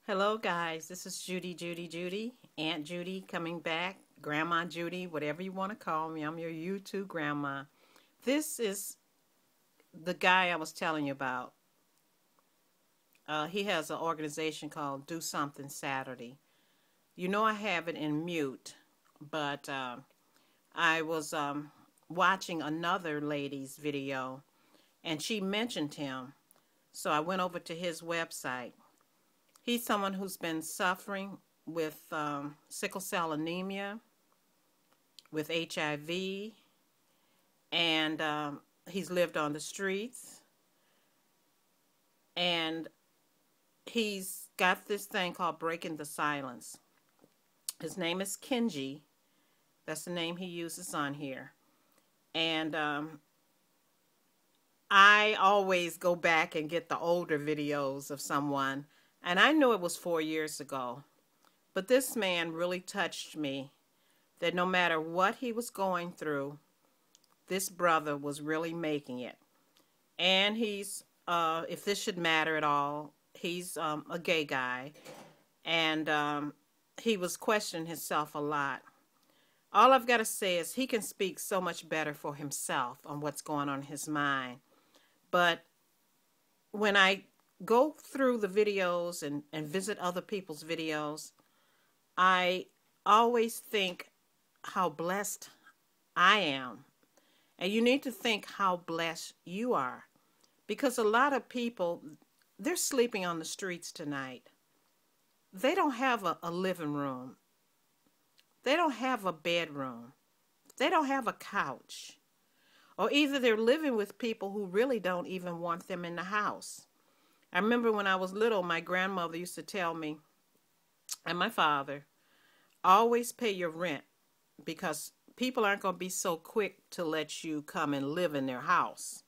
Hello, guys. This is Judy, Aunt Judy coming back, Grandma Judy, whatever you want to call me. I'm your YouTube grandma. This is the guy I was telling you about. He has an organization called Do Something Saturday. You know, I have it in mute, but I was watching another lady's video, and she mentioned him. So I went over to his website. He's someone who's been suffering with sickle cell anemia, with HIV, and he's lived on the streets. And he's got this thing called Breaking the Silence. His name is Kenji. That's the name he uses on here. And I always go back and get the older videos of someone. And I knew it was 4 years ago. But this man really touched me, that no matter what he was going through, this brother was really making it. And he's, if this should matter at all, he's a gay guy. And he was questioning himself a lot. All I've got to say is he can speak so much better for himself on what's going on in his mind. But when I go through the videos and visit other people's videos, I always think how blessed I am. And you need to think how blessed you are. Because a lot of people, they're sleeping on the streets tonight. They don't have a living room. They don't have a bedroom. They don't have a couch. Or either they're living with people who really don't even want them in the house. I remember when I was little, my grandmother used to tell me, and my father, always pay your rent, because people aren't going to be so quick to let you come and live in their house.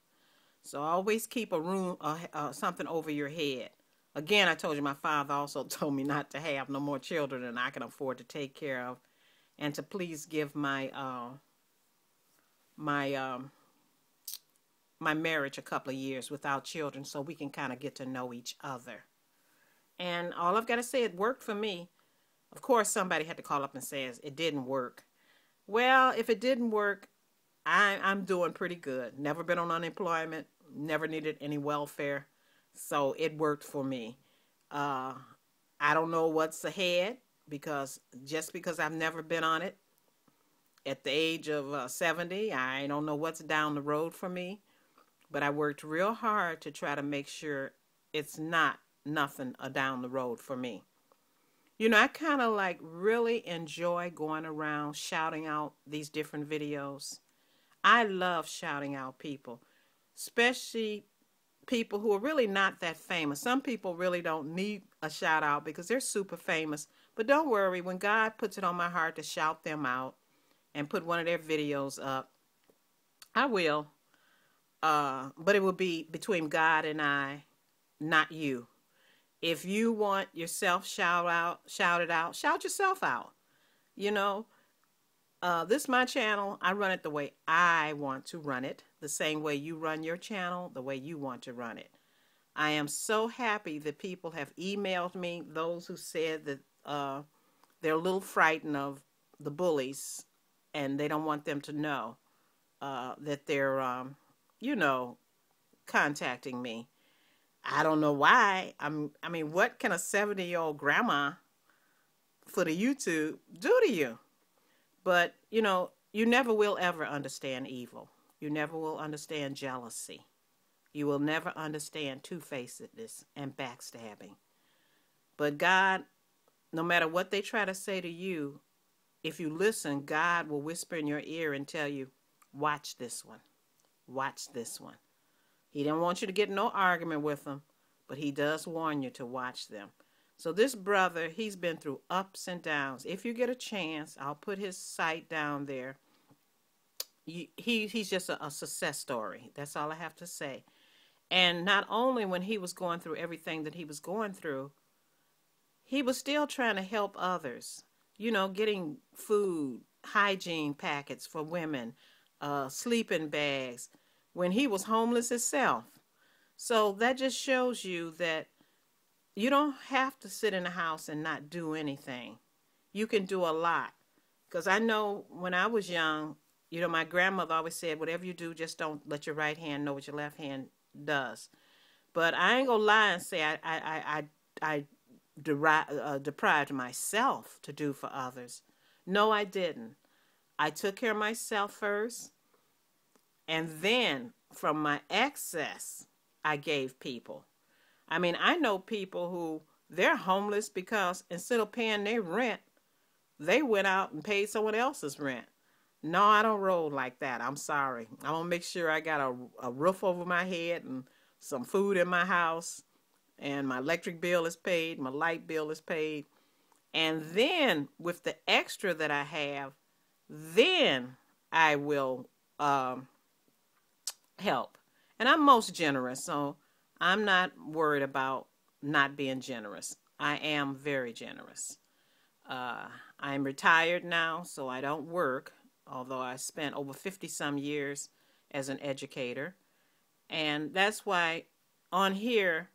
So always keep a room, something over your head. Again, I told you my father also told me not to have no more children than I can afford to take care of, and to please give my marriage a couple of years without children so we can kind of get to know each other. And all I've got to say, it worked for me. Of course, somebody had to call up and say it didn't work. Well, if it didn't work, I'm doing pretty good. Never been on unemployment, never needed any welfare, so it worked for me. I don't know what's ahead, because just because I've never been on it at the age of 70, I don't know what's down the road for me. But I worked real hard to try to make sure it's not nothing down the road for me. You know, I kind of like really enjoy going around shouting out these different videos. I love shouting out people, especially people who are really not that famous. Some people really don't need a shout out because they're super famous. But don't worry, when God puts it on my heart to shout them out and put one of their videos up, I will. But it will be between God and I, not you. If you want yourself shouted out, shout yourself out. You know, this is my channel. I run it the way I want to run it, the same way you run your channel, the way you want to run it. I am so happy that people have emailed me, those who said that they're a little frightened of the bullies and they don't want them to know that they're you know, contacting me. I don't know why. I mean, what can a 70-year-old grandma for the YouTube do to you? But, you know, you never will ever understand evil. You never will understand jealousy. You will never understand two-facedness and backstabbing. But God, no matter what they try to say to you, if you listen, God will whisper in your ear and tell you, watch this one. Watch this one. He didn't want you to get in no argument with them, but he does warn you to watch them. So this brother, he's been through ups and downs. If you get a chance, I'll put his site down there. He's just a success story. That's all I have to say. And not only when he was going through everything that he was going through, he was still trying to help others. You know, getting food, hygiene packets for women, sleeping bags, when he was homeless himself. So that just shows you that, you don't have to sit in the house and not do anything. You can do a lot. Because I know when I was young, my grandmother always said, whatever you do, just don't let your right hand know what your left hand does. But I ain't gonna lie and say I deprived myself to do for others. No, I didn't. I took care of myself first, and then from my excess, I gave people. I mean, I know people who they're homeless because instead of paying their rent, they went out and paid someone else's rent. No, I don't roll like that. I'm sorry. I'm going to make sure I got a roof over my head and some food in my house, and my electric bill is paid, my light bill is paid. And then with the extra that I have, then I will help. And I'm most generous, so I'm not worried about not being generous. I am very generous. I'm retired now, so I don't work, although I spent over 50-some years as an educator. And that's why on here,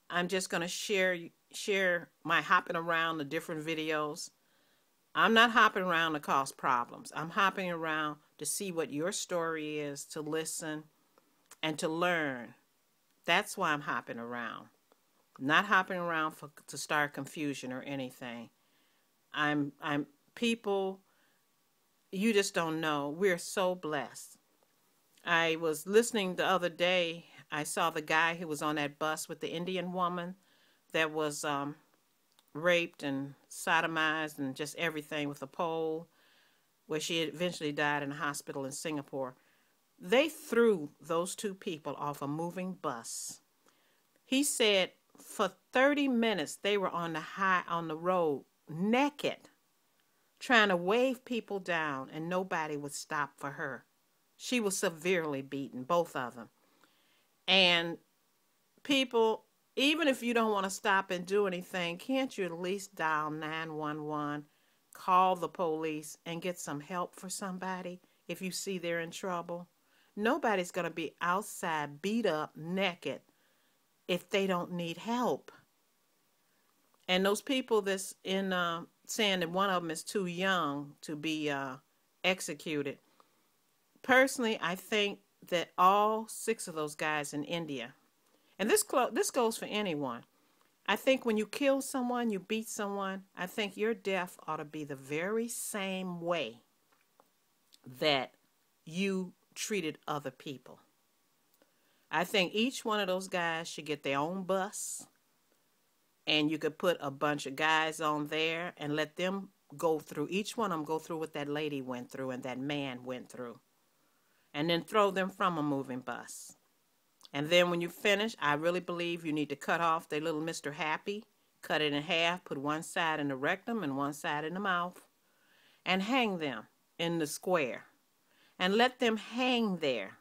I'm just going to share my hopping around the different videos. I'm not hopping around to cause problems. I'm hopping around to see what your story is, to listen, and to learn. That's why I'm hopping around. Not hopping around to start confusion or anything. I'm people, you just don't know. We're so blessed. I was listening the other day. I saw the guy who was on that bus with the Indian woman that was raped and sodomized and just everything with a pole, where she eventually died in a hospital in Singapore. They threw those two people off a moving bus. He said for 30 minutes they were on the road naked, trying to wave people down, and nobody would stop for her. She was severely beaten, both of them. And people, even if you don't want to stop and do anything, can't you at least dial 911, call the police, and get some help for somebody if you see they're in trouble? Nobody's going to be outside beat up, naked, if they don't need help. And those people that's in saying that one of them is too young to be executed, personally, I think that all 6 of those guys in India, and this goes for anyone, I think when you kill someone, you beat someone, I think your death ought to be the very same way that you treated other people. I think each one of those guys should get their own bus, and you could put a bunch of guys on there and let them go through, each one of them go through what that lady went through and that man went through, and then throw them from a moving bus. And then when you finish, I really believe you need to cut off their little Mr. Happy, cut it in half, put one side in the rectum and one side in the mouth, and hang them in the square. And let them hang there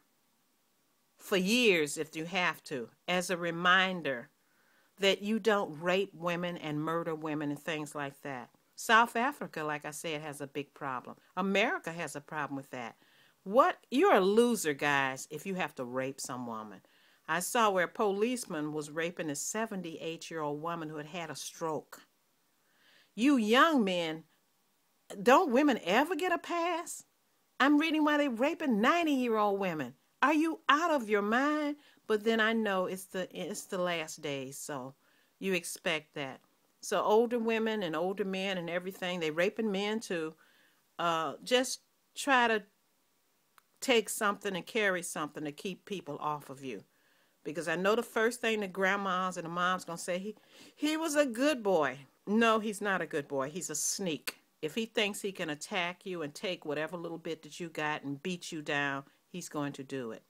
for years if you have to, as a reminder that you don't rape women and murder women and things like that. South Africa, like I said, has a big problem. America has a problem with that. You're a loser, guys, if you have to rape some woman. I saw where a policeman was raping a 78-year-old woman who had had a stroke. You young men, don't women ever get a pass? I'm reading why they're raping 90-year-old women. Are you out of your mind? But then I know it's the last days, so you expect that. So older women and older men and everything, they raping men too. Just try to take something and carry something to keep people off of you. Because I know the first thing the grandmas and the moms going to say, he was a good boy. No, he's not a good boy. He's a sneak. If he thinks he can attack you and take whatever little bit that you got and beat you down, he's going to do it.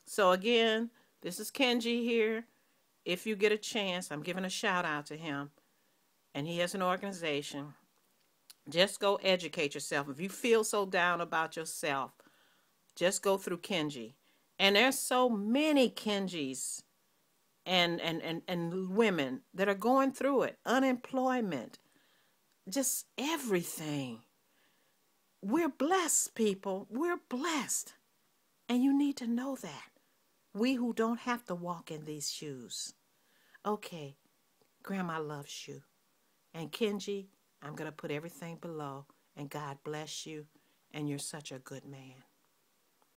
So again, this is Kenji here. If you get a chance, I'm giving a shout out to him. And he has an organization. Just go educate yourself. If you feel so down about yourself, just go through Kenji. And there's so many Kenjis and women that are going through it. Unemployment. Just everything. We're blessed, people. We're blessed. And you need to know that. We who don't have to walk in these shoes. Okay. Grandma loves you. And Kenji, I'm going to put everything below. And God bless you. And you're such a good man.